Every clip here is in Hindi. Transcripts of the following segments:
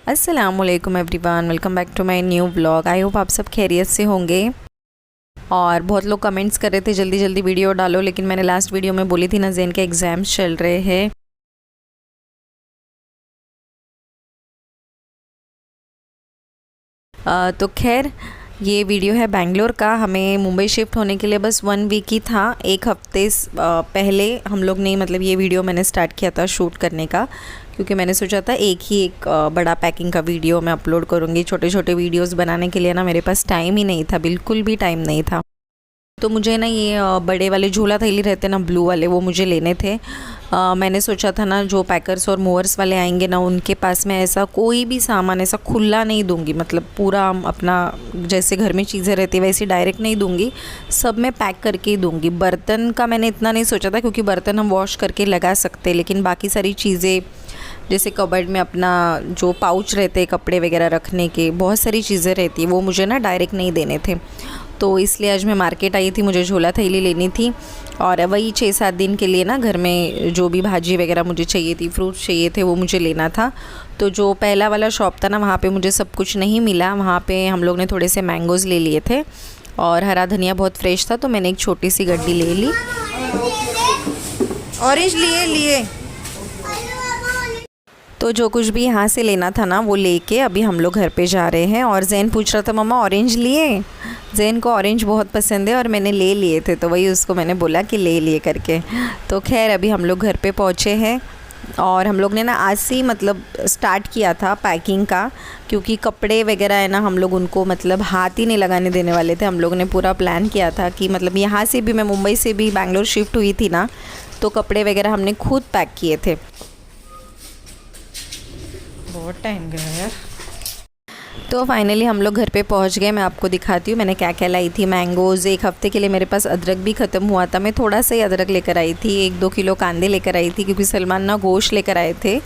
अस्सलामुअलैकुम everyone, welcome back to my new blog. I hope आप सब खैरियत से होंगे। और बहुत लोग कमेंट्स कर रहे थे जल्दी जल्दी वीडियो डालो, लेकिन मैंने लास्ट वीडियो में बोली थी ना ज़ैन के एग्ज़ाम्स चल रहे हैं। तो खैर ये वीडियो है बेंगलोर का। हमें मुंबई शिफ्ट होने के लिए बस 1 वीक ही था। एक हफ्ते पहले हम लोग ने ये वीडियो मैंने स्टार्ट किया था शूट करने का, क्योंकि मैंने सोचा था एक बड़ा पैकिंग का वीडियो मैं अपलोड करूँगी। छोटे छोटे वीडियोस बनाने के लिए ना मेरे पास टाइम ही नहीं था, बिल्कुल भी टाइम नहीं था। तो मुझे ना ये बड़े वाले झोला थैली रहते ना ब्लू वाले, वो मुझे लेने थे। मैंने सोचा था ना जो पैकर्स और मूवर्स वाले आएंगे ना उनके पास में ऐसा कोई भी सामान ऐसा खुला नहीं दूंगी, मतलब पूरा अपना जैसे घर में चीज़ें रहती है वैसे डायरेक्ट नहीं दूंगी, सब मैं पैक करके ही दूंगी। बर्तन का मैंने इतना नहीं सोचा था क्योंकि बर्तन हम वॉश करके लगा सकते, लेकिन बाकी सारी चीज़ें जैसे कबर्ड में अपना जो पाउच रहते हैं कपड़े वगैरह रखने के, बहुत सारी चीज़ें रहती है, वो मुझे ना डायरेक्ट नहीं देने थे। तो इसलिए आज मैं मार्केट आई थी, मुझे झोला थैली लेनी थी। और वही 6-7 दिन के लिए ना घर में जो भी भाजी वगैरह मुझे चाहिए थी, फ्रूट्स चाहिए थे, वो मुझे लेना था। तो जो पहला वाला शॉप था ना वहाँ पे मुझे सब कुछ नहीं मिला। वहाँ पे हम लोग ने थोड़े से मैंगोज़ ले लिए थे और हरा धनिया बहुत फ्रेश था, तो मैंने एक छोटी सी गड्डी ले ली। ऑरेंज लिए तो जो कुछ भी यहाँ से लेना था ना वो लेके अभी हम लोग घर पे जा रहे हैं। और ज़ैन पूछ रहा था मम्मा ऑरेंज लिए। ज़ैन को ऑरेंज बहुत पसंद है और मैंने ले लिए थे, तो वही उसको मैंने बोला कि ले लिए करके। तो खैर अभी हम लोग घर पे पहुँचे हैं और हम लोग ने ना आज से ही स्टार्ट किया था पैकिंग का, क्योंकि कपड़े वगैरह है ना हम लोग उनको हाथ ही नहीं लगाने देने वाले थे। हम लोग ने पूरा प्लान किया था कि यहाँ से भी मैं मुंबई से भी बैंगलोर शिफ्ट हुई थी ना, तो कपड़े वगैरह हमने खुद पैक किए थे। बहुत टाइम गया यार। तो फाइनली हम लोग घर पे पहुंच गए। मैं आपको दिखाती हूँ मैंने क्या क्या लाई थी। मैंगोज़, एक हफ़्ते के लिए मेरे पास अदरक भी ख़त्म हुआ था, मैं थोड़ा सा ही अदरक लेकर आई थी। 1-2 किलो कांदे लेकर आई थी क्योंकि सलमान ना गोश्त लेकर आए थे।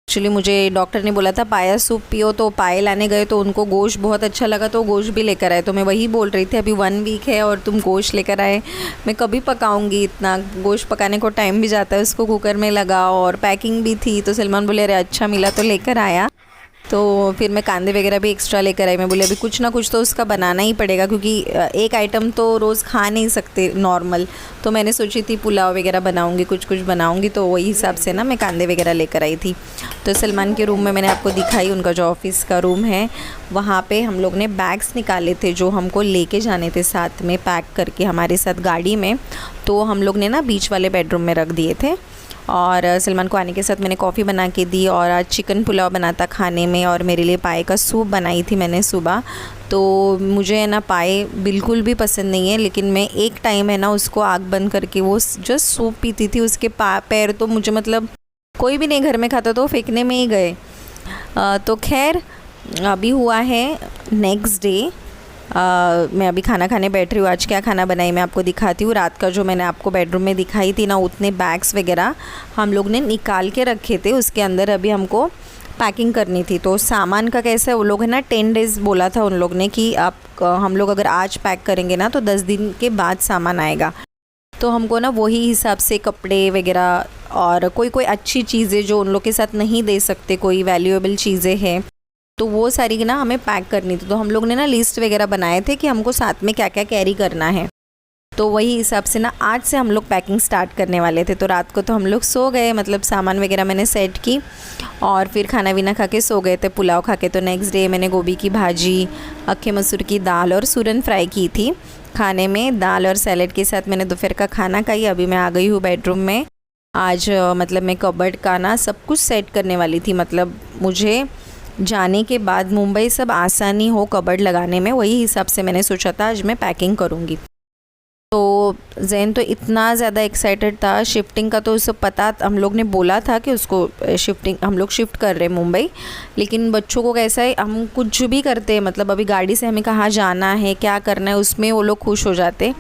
एक्चुअली मुझे डॉक्टर ने बोला था पाया सूप पियो, तो पाए लाने गए तो उनको गोश्त बहुत अच्छा लगा तो गोश्त भी लेकर आए। तो मैं वही बोल रही थी अभी 1 वीक है और तुम गोश्त लेकर आए, मैं कभी पकाऊंगी, इतना गोश्त पकाने को टाइम भी जाता है, उसको कुकर में लगाओ और पैकिंग भी थी। तो सलमान बोले अरे अच्छा मिला तो लेकर आया। तो फिर मैं कांदे वगैरह भी एक्स्ट्रा लेकर आई। मैं बोली अभी कुछ ना कुछ तो उसका बनाना ही पड़ेगा, क्योंकि एक आइटम तो रोज़ खा नहीं सकते नॉर्मल। तो मैंने सोची थी पुलाव वगैरह बनाऊंगी, कुछ कुछ बनाऊंगी, तो वही हिसाब से ना मैं कांदे वगैरह लेकर आई थी। तो सलमान के रूम में मैंने आपको दिखाई, उनका जो ऑफिस का रूम है वहाँ पे हम लोग ने बैग्स निकाले थे जो हमको लेके जाने थे साथ में पैक करके हमारे साथ गाड़ी में। तो हम लोग ने ना बीच वाले बेडरूम में रख दिए थे। और सलमान को आने के साथ मैंने कॉफ़ी बना के दी और आज चिकन पुलाव बना था खाने में, और मेरे लिए पाए का सूप बनाई थी मैंने सुबह। तो मुझे है ना पाए बिल्कुल भी पसंद नहीं है, लेकिन मैं एक टाइम है ना उसको आग बंद करके वो जस्ट सूप पीती थी। उसके पैर तो मुझे कोई भी नहीं घर में खाता तो फेंकने में ही गए। तो खैर अभी हुआ है नेक्स्ट डे। मैं अभी खाना खाने बैठ रही हूँ। आज क्या खाना बनाई मैं आपको दिखाती हूँ। रात का जो मैंने आपको बेडरूम में दिखाई थी ना उतने बैग्स वगैरह हम लोग ने निकाल के रखे थे, उसके अंदर अभी हमको पैकिंग करनी थी। तो सामान का कैसा है, वो लोग है ना 10 डेज़ बोला था उन लोग ने कि हम लोग अगर आज पैक करेंगे ना तो 10 दिन के बाद सामान आएगा। तो हमको ना वही हिसाब से कपड़े वगैरह और कोई अच्छी चीज़ें जो उन लोग के साथ नहीं दे सकते, कोई वैल्यूएबल चीज़ें हैं, तो वो सारी ना हमें पैक करनी थी। तो हम लोग ने ना लिस्ट वगैरह बनाए थे कि हमको साथ में क्या क्या कैरी करना है। तो वही हिसाब से ना आज से हम लोग पैकिंग स्टार्ट करने वाले थे। तो रात को तो हम लोग सो गए, सामान वगैरह मैंने सेट की और फिर खाना वीना खा के सो गए थे, पुलाव खा के। तो नेक्स्ट डे मैंने गोभी की भाजी, अक्खे मसूर की दाल और सूरन फ्राई की थी खाने में। दाल और सैलेड के साथ मैंने दोपहर का खाना खाई। अभी मैं आ गई हूँ बेडरूम में। आज मैं कबर्ड का ना सब कुछ सेट करने वाली थी। मुझे जाने के बाद मुंबई सब आसानी हो कबर्ड लगाने में, वही हिसाब से मैंने सोचा था आज मैं पैकिंग करूँगी। तो ज़ैन तो इतना ज़्यादा एक्साइटेड था शिफ्टिंग का, तो उसे पता हम लोग ने बोला था कि उसको हम लोग शिफ्ट कर रहे हैं मुंबई। लेकिन बच्चों को कैसा है, हम कुछ भी करते हैं अभी गाड़ी से हमें कहाँ जाना है क्या करना है उसमें वो लोग खुश हो जाते,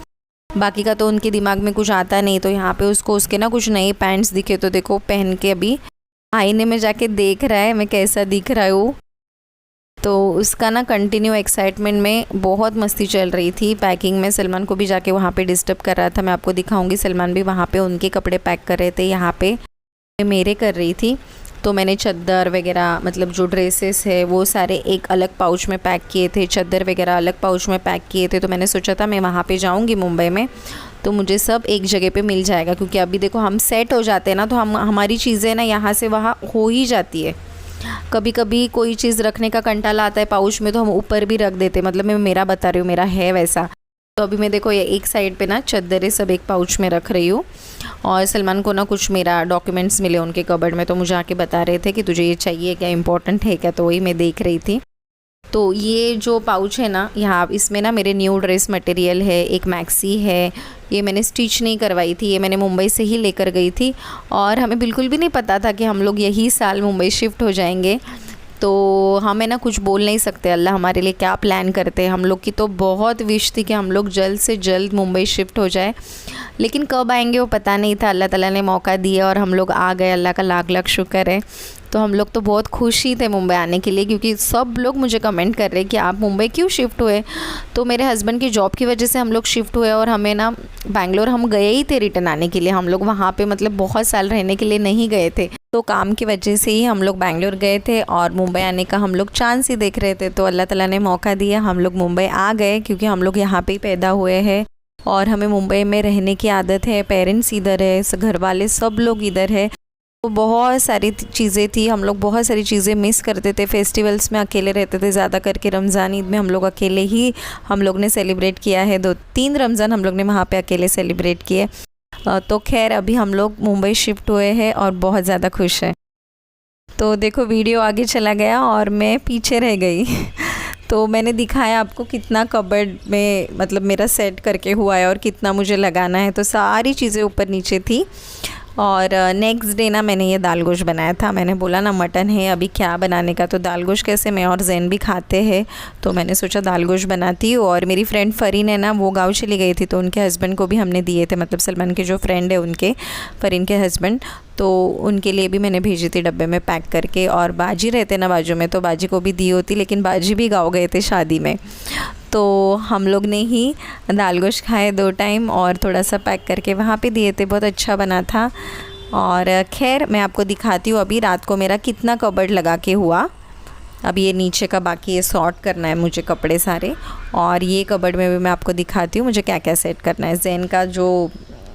बाकी का तो उनके दिमाग में कुछ आता नहीं। तो यहाँ पे उसको उसके ना कुछ नए पैंट्स दिखे तो देखो पहन के अभी आईने में जाके देख रहा है मैं कैसा दिख रहा हूँ। तो उसका ना कंटिन्यू एक्साइटमेंट में बहुत मस्ती चल रही थी पैकिंग में। सलमान को भी जाके वहाँ पे डिस्टर्ब कर रहा था, मैं आपको दिखाऊंगी। सलमान भी वहाँ पे उनके कपड़े पैक कर रहे थे, यहाँ पे मेरे कर रही थी। तो मैंने चद्दर वगैरह मतलब जो ड्रेसेस है वो सारे एक अलग पाउच में पैक किए थे, चद्दर वगैरह अलग पाउच में पैक किए थे। तो मैंने सोचा था मैं वहाँ पे जाऊँगी मुंबई में तो मुझे सब एक जगह पे मिल जाएगा, क्योंकि अभी देखो हम सेट हो जाते हैं ना, तो हमारी चीज़ें ना यहाँ से वहाँ हो ही जाती है। कभी कभी कोई चीज़ रखने का कंटाला आता है पाउच में, तो हम ऊपर भी रख देते, मतलब मैं मेरा बता रही हूँ, मेरा है वैसा। तो अभी मैं देखो ये एक साइड पे ना चद्दरें सब एक पाउच में रख रही हूँ। और सलमान को ना कुछ मेरा डॉक्यूमेंट्स मिले उनके कबर्ड में, तो मुझे आके बता रहे थे कि तुझे ये चाहिए क्या, इंपॉर्टेंट है क्या, तो वही मैं देख रही थी। तो ये जो पाउच है ना, यहाँ इसमें ना मेरे न्यू ड्रेस मटेरियल है, एक मैक्सी है, ये मैंने स्टिच नहीं करवाई थी, ये मैंने मुंबई से ही लेकर गई थी। और हमें बिल्कुल भी नहीं पता था कि हम लोग यही साल मुंबई शिफ्ट हो जाएंगे, तो हमें ना कुछ बोल नहीं सकते अल्लाह हमारे लिए क्या प्लान करते हैं। हम लोग की तो बहुत विश थी कि हम लोग जल्द से जल्द मुंबई शिफ्ट हो जाए, लेकिन कब आएंगे वो पता नहीं था। अल्लाह ताला ने मौका दिया और हम लोग आ गए, अल्लाह का लाख लाख शुक्र है। तो हम लोग तो बहुत खुश ही थे मुंबई आने के लिए, क्योंकि सब लोग मुझे कमेंट कर रहे कि आप मुंबई क्यों शिफ्ट हुए। तो मेरे हस्बैंड की जॉब की वजह से हम लोग शिफ्ट हुए, और हमें ना बैंगलोर हम गए ही थे रिटर्न आने के लिए, हम लोग वहाँ पे मतलब बहुत साल रहने के लिए नहीं गए थे। तो काम की वजह से ही हम लोग बैंगलोर गए थे और मुंबई आने का हम लोग चांस ही देख रहे थे। तो अल्लाह ताला ने मौका दिया, हम लोग मुंबई आ गए, क्योंकि हम लोग यहाँ पे ही पैदा हुए हैं और हमें मुंबई में रहने की आदत है। पेरेंट्स इधर है, घर वाले सब लोग इधर है। तो बहुत सारी चीज़ें थी, हम लोग बहुत सारी चीज़ें मिस करते थे। फेस्टिवल्स में अकेले रहते थे ज़्यादा करके, रमज़ान ईद में हम लोग अकेले ही हम लोग ने सेलिब्रेट किया है, 2-3 रमज़ान हम लोग ने वहाँ पे अकेले सेलिब्रेट किए। तो खैर अभी हम लोग मुंबई शिफ्ट हुए हैं और बहुत ज़्यादा खुश हैं। तो देखो वीडियो आगे चला गया और मैं पीछे रह गई तो मैंने दिखाया आपको कितना कबर्ड में मतलब मेरा सेट करके हुआ है और कितना मुझे लगाना है। तो सारी चीज़ें ऊपर नीचे थी। और नेक्स्ट डे ना मैंने ये दाल गोश्त बनाया था। मैंने बोला ना मटन है, अभी क्या बनाने का, तो दाल गोश्त कैसे मैं और जैन भी खाते हैं, तो मैंने सोचा दाल गोश्त बनाती हूँ। और मेरी फ्रेंड फरीन है ना, वो गाँव चली गई थी, तो उनके हस्बैंड को भी हमने दिए थे, मतलब सलमान के जो फ्रेंड है उनके, फरीन के हस्बैंड, तो उनके लिए भी मैंने भेजी थी डब्बे में पैक करके। और बाजी रहते ना बाजू में, तो बाजी को भी दी होती, लेकिन बाजी भी गाँव गए थे शादी में। तो हम लोग ने ही दाल गोश्त खाए 2 टाइम और थोड़ा सा पैक करके वहाँ पे दिए थे, बहुत अच्छा बना था। और खैर मैं आपको दिखाती हूँ अभी रात को मेरा कितना कबर्ड लगा के हुआ। अब ये नीचे का बाकी ये सॉर्ट करना है मुझे कपड़े सारे, और ये कबर्ड में भी मैं आपको दिखाती हूँ मुझे क्या क्या सेट करना है। जैन का जो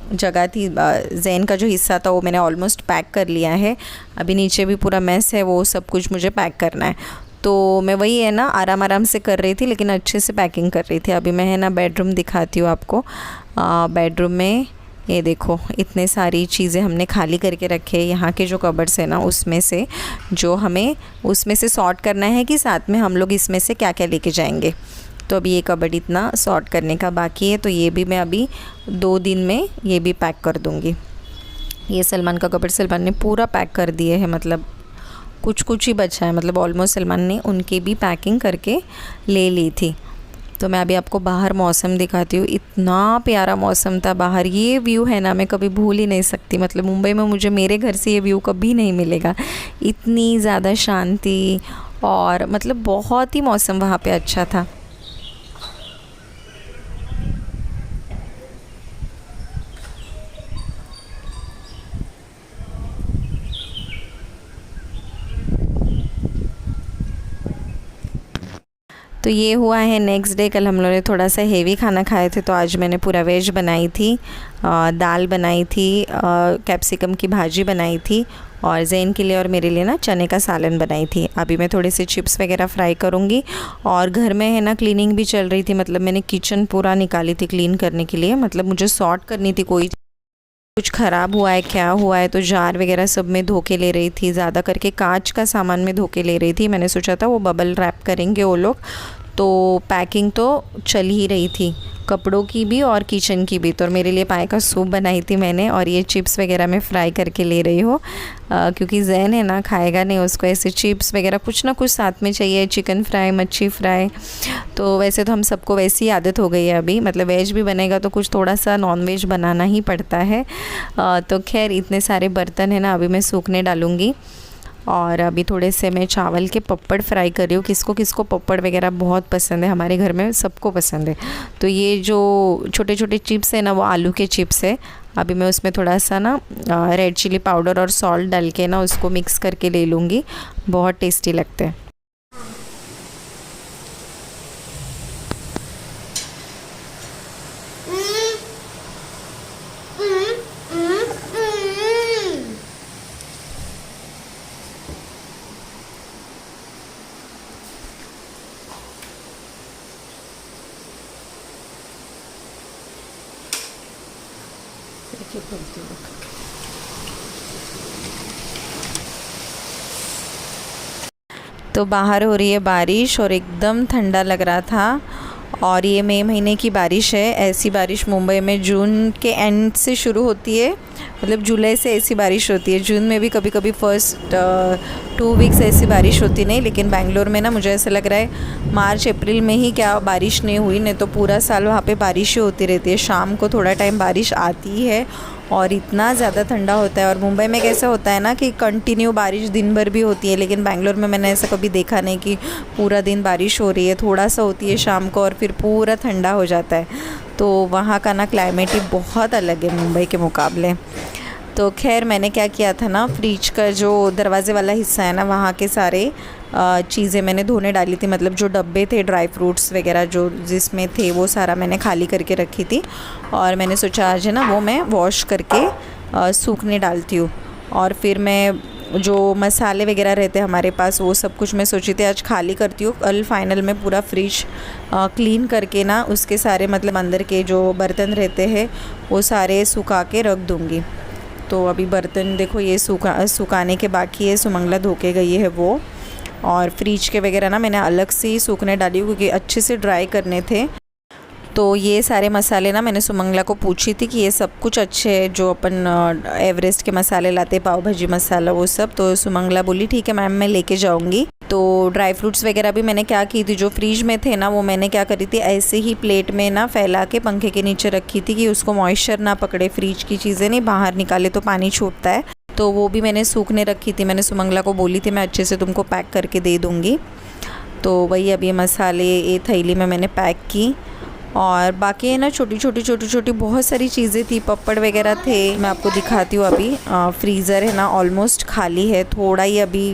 जगह थी, जैन का जो हिस्सा था वो मैंने ऑलमोस्ट पैक कर लिया है। अभी नीचे भी पूरा मैस है, वो सब कुछ मुझे पैक करना है। तो मैं वही है ना आराम आराम से कर रही थी, लेकिन अच्छे से पैकिंग कर रही थी। अभी मैं है ना बेडरूम दिखाती हूँ आपको। बेडरूम में ये देखो इतने सारी चीज़ें हमने खाली करके रखे। यहाँ के जो कबर्ड्स है ना, उसमें से जो हमें उसमें से सॉर्ट करना है कि साथ में हम लोग इसमें से क्या क्या लेके जाएंगे। तो अभी ये कबर्ड इतना सॉर्ट करने का बाकी है, तो ये भी मैं अभी 2 दिन में ये भी पैक कर दूँगी। ये सलमान का कबर्ड सलमान ने पूरा पैक कर दिए है, मतलब कुछ कुछ ही बचा है, मतलब ऑलमोस्ट सलमान ने उनकी भी पैकिंग करके ले ली थी। तो मैं अभी आपको बाहर मौसम दिखाती हूँ। इतना प्यारा मौसम था बाहर, ये व्यू है ना मैं कभी भूल ही नहीं सकती। मतलब मुंबई में मुझे मेरे घर से ये व्यू कभी नहीं मिलेगा। इतनी ज़्यादा शांति और मतलब बहुत ही मौसम वहाँ पे अच्छा था। तो ये हुआ है नेक्स्ट डे। कल हम लोगों ने थोड़ा सा हेवी खाना खाए थे, तो आज मैंने पूरा वेज बनाई थी, दाल बनाई थी, कैप्सिकम की भाजी बनाई थी, और जैन के लिए और मेरे लिए ना चने का सालन बनाई थी। अभी मैं थोड़े से चिप्स वगैरह फ्राई करूँगी। और घर में है ना क्लीनिंग भी चल रही थी, मतलब मैंने किचन पूरा निकाली थी क्लीन करने के लिए, मतलब मुझे सॉर्ट करनी थी कोई कुछ ख़राब हुआ है क्या हुआ है। तो जार वगैरह सब में धो के ले रही थी, ज़्यादा करके कांच का सामान में धो के ले रही थी। मैंने सोचा था वो बबल रैप करेंगे वो लोग, तो पैकिंग तो चल ही रही थी कपड़ों की भी और किचन की भी। तो मेरे लिए पाए का सूप बनाई थी मैंने, और ये चिप्स वगैरह मैं फ्राई करके ले रही हूँ, क्योंकि जैन है ना खाएगा नहीं, उसको ऐसे चिप्स वगैरह कुछ ना कुछ साथ में चाहिए, चिकन फ्राई, मच्छी फ्राई। तो वैसे तो हम सबको वैसी ही आदत हो गई है अभी, मतलब वेज भी बनेगा तो कुछ थोड़ा सा नॉन वेज बनाना ही पड़ता है। तो खैर इतने सारे बर्तन है ना, अभी मैं सूखने डालूँगी। और अभी थोड़े से मैं चावल के पपड़ फ्राई कर रही हूँ। किसको किसको पपड़ वगैरह बहुत पसंद है, हमारे घर में सबको पसंद है। तो ये जो छोटे छोटे चिप्स है ना, वो आलू के चिप्स है। अभी मैं उसमें थोड़ा सा ना रेड चिली पाउडर और सॉल्ट डाल के ना उसको मिक्स करके ले लूँगी। बहुत टेस्टी लगते हैं। तो बाहर हो रही है बारिश और एकदम ठंडा लग रहा था। और ये मई महीने की बारिश है। ऐसी बारिश मुंबई में जून के एंड से शुरू होती है, मतलब जुलाई से ऐसी बारिश होती है। जून में भी कभी कभी फर्स्ट 2 वीक्स ऐसी बारिश होती नहीं, लेकिन बेंगलोर में ना मुझे ऐसा लग रहा है मार्च अप्रैल में ही क्या बारिश नहीं हुई, नहीं तो पूरा साल वहाँ पे बारिश ही होती रहती है। शाम को थोड़ा टाइम बारिश आती है और इतना ज़्यादा ठंडा होता है। और मुंबई में कैसा होता है ना कि कंटिन्यू बारिश दिन भर भी होती है, लेकिन बेंगलोर में मैंने ऐसा कभी देखा नहीं कि पूरा दिन बारिश हो रही है। थोड़ा सा होती है शाम को और फिर पूरा ठंडा हो जाता है। तो वहाँ का ना क्लाइमेट ही बहुत अलग है मुंबई के मुकाबले। तो खैर मैंने क्या किया था ना, फ्रिज का जो दरवाज़े वाला हिस्सा है ना, वहाँ के सारे चीज़ें मैंने धोने डाली थी। मतलब जो डब्बे थे ड्राई फ्रूट्स वगैरह जो जिसमें थे, वो सारा मैंने खाली करके रखी थी। और मैंने सोचा आज है ना वो मैं वॉश करके सूखने डालती हूँ। और फिर मैं जो मसाले वगैरह रहते हैं हमारे पास, वो सब कुछ मैं सोची थी आज खाली करती हूँ। कल फाइनल में पूरा फ्रिज क्लीन करके ना उसके सारे मतलब अंदर के जो बर्तन रहते हैं वो सारे सुखा के रख दूँगी। तो अभी बर्तन देखो ये सुखाने के बाकी है, सुमंगला धो के गई है वो। और फ्रिज के वगैरह ना मैंने अलग से ही सूखने डाली क्योंकि अच्छे से ड्राई करने थे। तो ये सारे मसाले ना मैंने सुमंगला को पूछी थी कि ये सब कुछ अच्छे है जो अपन एवरेस्ट के मसाले लाते, पाव भाजी मसाला वो सब। तो सुमंगला बोली ठीक है मैम मैं लेके जाऊंगी। तो ड्राई फ्रूट्स वगैरह भी मैंने क्या की थी, जो फ्रिज में थे ना वो मैंने क्या करी थी, ऐसे ही प्लेट में ना फैला के पंखे के नीचे रखी थी कि उसको मॉइस्चर ना पकड़े। फ्रिज की चीज़ें नहीं बाहर निकाले तो पानी छूटता है। तो वो भी मैंने सूखने रखी थी। मैंने सुमंगला को बोली थी मैं अच्छे से तुमको पैक करके दे दूँगी। तो वही अभी ये ये थैली में मैंने पैक की। और बाकी है ना छोटी छोटी बहुत सारी चीज़ें थी, पपड़ वगैरह थे। मैं आपको दिखाती हूँ। अभी फ्रीज़र है ना ऑलमोस्ट खाली है। थोड़ा ही अभी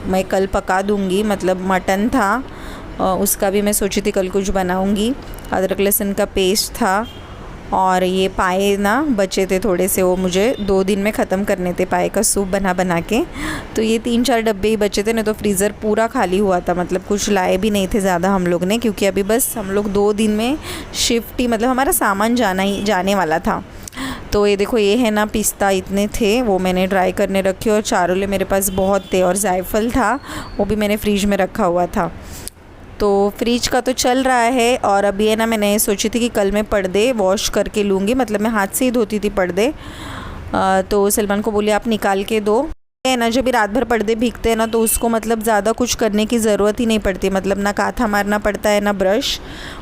मैं कल पका दूँगी, मतलब मटन था उसका भी मैं सोची थी कल कुछ बनाऊँगी। अदरक लहसुन का पेस्ट था। और ये पाए ना बचे थे थोड़े से, वो मुझे 2 दिन में ख़त्म करने थे, पाए का सूप बना के। तो ये 3-4 डब्बे ही बचे थे, नहीं तो फ्रीज़र पूरा खाली हुआ था। मतलब कुछ लाए भी नहीं थे ज़्यादा हम लोग ने, क्योंकि अभी बस हम लोग 2 दिन में शिफ्ट ही, मतलब हमारा सामान जाने वाला था। तो ये देखो ये है ना पिस्ता इतने थे, वो मैंने ड्राई करने रखे। और चारोले मेरे पास बहुत थे। और जायफल था, वो भी मैंने फ्रिज में रखा हुआ था। तो फ्रिज का तो चल रहा है। और अभी है ना मैंने सोची थी कि कल मैं पर्दे वॉश करके लूँगी, मतलब मैं हाथ से ही धोती थी पर्दे। तो सलमान को बोली आप निकाल के दो। है ना जब भी रात भर पर्दे भीगते हैं ना तो उसको मतलब ज़्यादा कुछ करने की ज़रूरत ही नहीं पड़ती, मतलब ना काथा मारना पड़ता है ना ब्रश।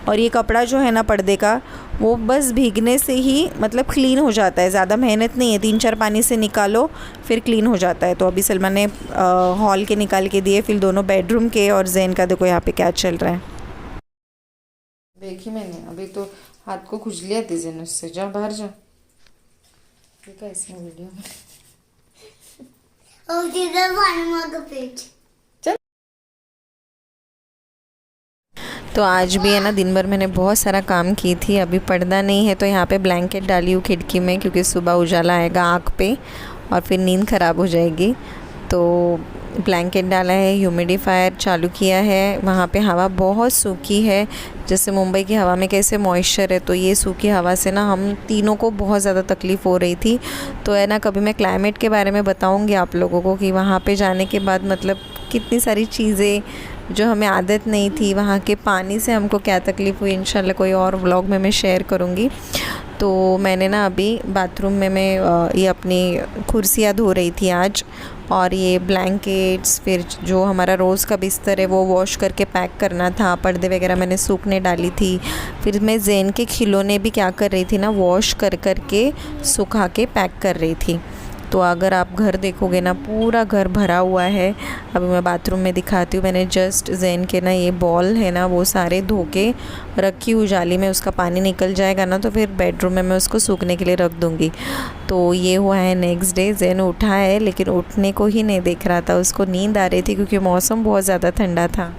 और ये कपड़ा जो है ना पर्दे का, वो बस भीगने से ही मतलब क्लीन हो जाता है। ज़्यादा मेहनत नहीं है, 3-4 पानी से निकालो फिर क्लीन हो जाता है। तो अभी सलमान ने हॉल के निकाल के दिए, फिर दोनों बेडरूम के। और जैन का देखो यहाँ पे क्या चल रहा है। देखी मैंने अभी तो हाथ को खुजली आती जैन उससे। जा बाहर जा, देखा इसमें वीडियो में। चल। तो आज भी है ना दिन भर मैंने बहुत सारा काम की थी। अभी पर्दा नहीं है तो यहाँ पे ब्लैंकेट डाली हूँ खिड़की में, क्योंकि सुबह उजाला आएगा आँख पे और फिर नींद ख़राब हो जाएगी। तो ब्लैंकेट डाला है, ह्यूमिडिफायर चालू किया है। वहाँ पे हवा बहुत सूखी है, जैसे मुंबई की हवा में कैसे मॉइस्चर है, तो ये सूखी हवा से ना हम तीनों को बहुत ज़्यादा तकलीफ़ हो रही थी। तो है ना कभी मैं क्लाइमेट के बारे में बताऊँगी आप लोगों को कि वहाँ पे जाने के बाद मतलब कितनी सारी चीज़ें जो हमें आदत नहीं थी, वहाँ के पानी से हमको क्या तकलीफ़ हुई, इंशाल्लाह कोई और व्लॉग में मैं शेयर करूँगी। तो मैंने ना अभी बाथरूम में मैं ये अपनी कुर्सियाँ धो रही थी आज। और ये ब्लैंकेट्स, फिर जो हमारा रोज़ का बिस्तर है वो वॉश करके पैक करना था। पर्दे वगैरह मैंने सूखने डाली थी। फिर मैं जैन के खिलौने भी क्या कर रही थी ना, वॉश कर के सुखा के पैक कर रही थी। तो अगर आप घर देखोगे ना, पूरा घर भरा हुआ है। अभी मैं बाथरूम में दिखाती हूँ। मैंने जस्ट ज़ैन के ना ये बॉल है ना वो सारे धो के रखी हुई जाली में, उसका पानी निकल जाएगा ना तो फिर बेडरूम में मैं उसको सूखने के लिए रख दूँगी। तो ये हुआ है नेक्स्ट डे। ज़ैन उठा है लेकिन उठने को ही नहीं देख रहा था, उसको नींद आ रही थी क्योंकि मौसम बहुत ज़्यादा ठंडा था।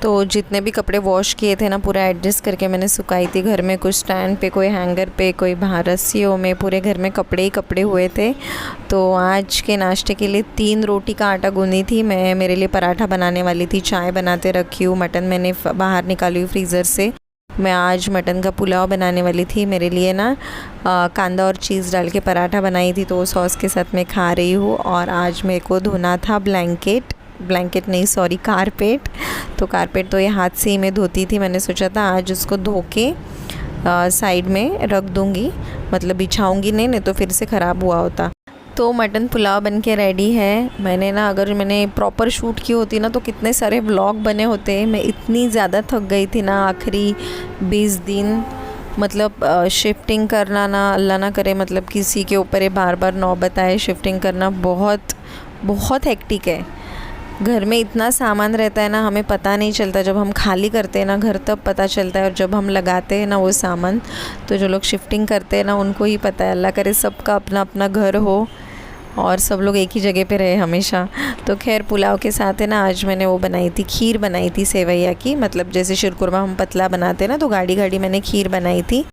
तो जितने भी कपड़े वॉश किए थे ना पूरा एडजस्ट करके मैंने सुखाई थी घर में, कुछ स्टैंड पे, कोई हैंगर पे, कोई बाहर रस्सियों में, पूरे घर में कपड़े ही कपड़े हुए थे। तो आज के नाश्ते के लिए 3 रोटी का आटा गूंदी थी मैं, मेरे लिए पराठा बनाने वाली थी, चाय बनाते रखी हूँ, मटन मैंने बाहर निकाली हुई फ्रीज़र से। मैं आज मटन का पुलाव बनाने वाली थी, मेरे लिए ना कांदा और चीज़ डाल के पराठा बनाई थी, तो सॉस के साथ मैं खा रही हूँ। और आज मेरे को धोना था ब्लैंकेट नहीं सॉरी कारपेट। तो कारपेट तो ये हाथ से ही मैं धोती थी, मैंने सोचा था आज उसको धो के साइड में रख दूँगी, मतलब बिछाऊँगी नहीं तो फिर से ख़राब हुआ होता। तो मटन पुलाव बन के रेडी है। अगर मैंने प्रॉपर शूट की होती ना तो कितने सारे व्लॉग बने होते। मैं इतनी ज़्यादा थक गई थी ना आखिरी 20 दिन, मतलब शिफ्टिंग करना ना, अल्लाह ना करे मतलब किसी के ऊपर ये बार बार नौबत आए, शिफ्टिंग करना बहुत बहुत हेक्टिक है। घर में इतना सामान रहता है ना, हमें पता नहीं चलता, जब हम खाली करते हैं ना घर तब पता चलता है, और जब हम लगाते हैं ना वो सामान, तो जो लोग शिफ्टिंग करते हैं ना उनको ही पता है। अल्लाह करे सबका अपना अपना घर हो और सब लोग एक ही जगह पे रहे हमेशा। तो खैर पुलाव के साथ है ना आज मैंने वो बनाई थी, खीर बनाई थी सेवैया की, मतलब जैसे शीरकुरमा हम पतला बनाते हैं ना तो गाढ़ी गाढ़ी मैंने खीर बनाई थी।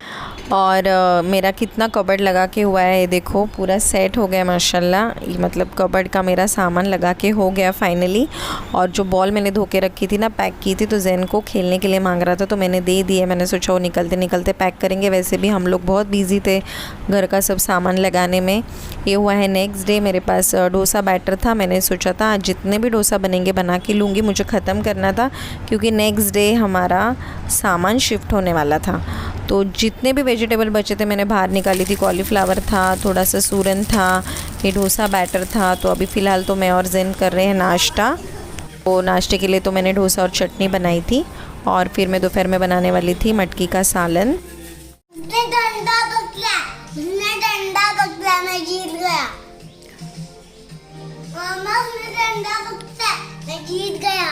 और मेरा कितना कबर्ड लगा के हुआ है, ये देखो पूरा सेट हो गया माशाल्लाह, मतलब कबर्ड का मेरा सामान लगा के हो गया फाइनली। और जो बॉल मैंने धो के रखी थी ना, पैक की थी, तो ज़ैन को खेलने के लिए मांग रहा था तो मैंने दे दिए। मैंने सोचा वो निकलते निकलते पैक करेंगे, वैसे भी हम लोग बहुत बिजी थे घर का सब सामान लगाने में। ये हुआ है नेक्स्ट डे। मेरे पास डोसा बैटर था, मैंने सोचा था आज जितने भी डोसा बनेंगे बना के लूँगी, मुझे ख़त्म करना था क्योंकि नेक्स्ट डे हमारा सामान शिफ्ट होने वाला था। तो जितने भी वेजिटेबल बचे थे मैंने बाहर निकाली थी, कॉलीफ्लावर था, थोड़ा सा सूरन था, ये डोसा बैटर था। तो अभी फ़िलहाल तो मैं और ज़ैन कर रहे हैं नाश्ता। तो नाश्ते के लिए तो मैंने डोसा और चटनी बनाई थी, और फिर मैं दोपहर में बनाने वाली थी मटकी का सालन। मैं जीत गया, मैं जीत गया।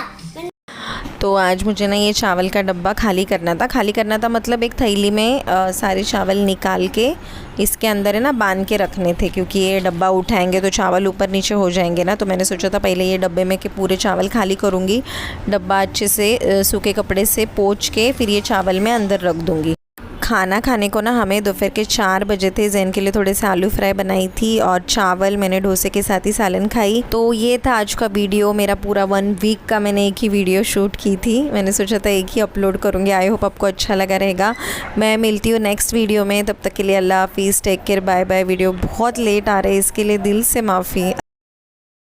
तो आज मुझे ना ये चावल का डब्बा खाली करना था, मतलब एक थैली में सारे चावल निकाल के इसके अंदर है ना बांध के रखने थे, क्योंकि ये डब्बा उठाएंगे तो चावल ऊपर नीचे हो जाएंगे ना। तो मैंने सोचा था पहले ये डब्बे में के पूरे चावल खाली करूँगी, डब्बा अच्छे से सूखे कपड़े से पोंछ के फिर ये चावल में अंदर रख दूँगी। खाना खाने को ना हमें दोपहर के 4 बजे थे। ज़ैन के लिए थोड़े से आलू फ्राई बनाई थी और चावल मैंने डोसे के साथ ही सालन खाई। तो ये था आज का वीडियो, मेरा पूरा 1 वीक का मैंने एक ही वीडियो शूट की थी। मैंने सोचा था एक ही अपलोड करूँगी। आई होप आपको अच्छा लगा रहेगा। मैं मिलती हूँ नेक्स्ट वीडियो में, तब तक के लिए अल्लाह हाफिज़, take care, bye bye. Video बहुत लेट आ रहा है इसके लिए दिल से माफ़ी।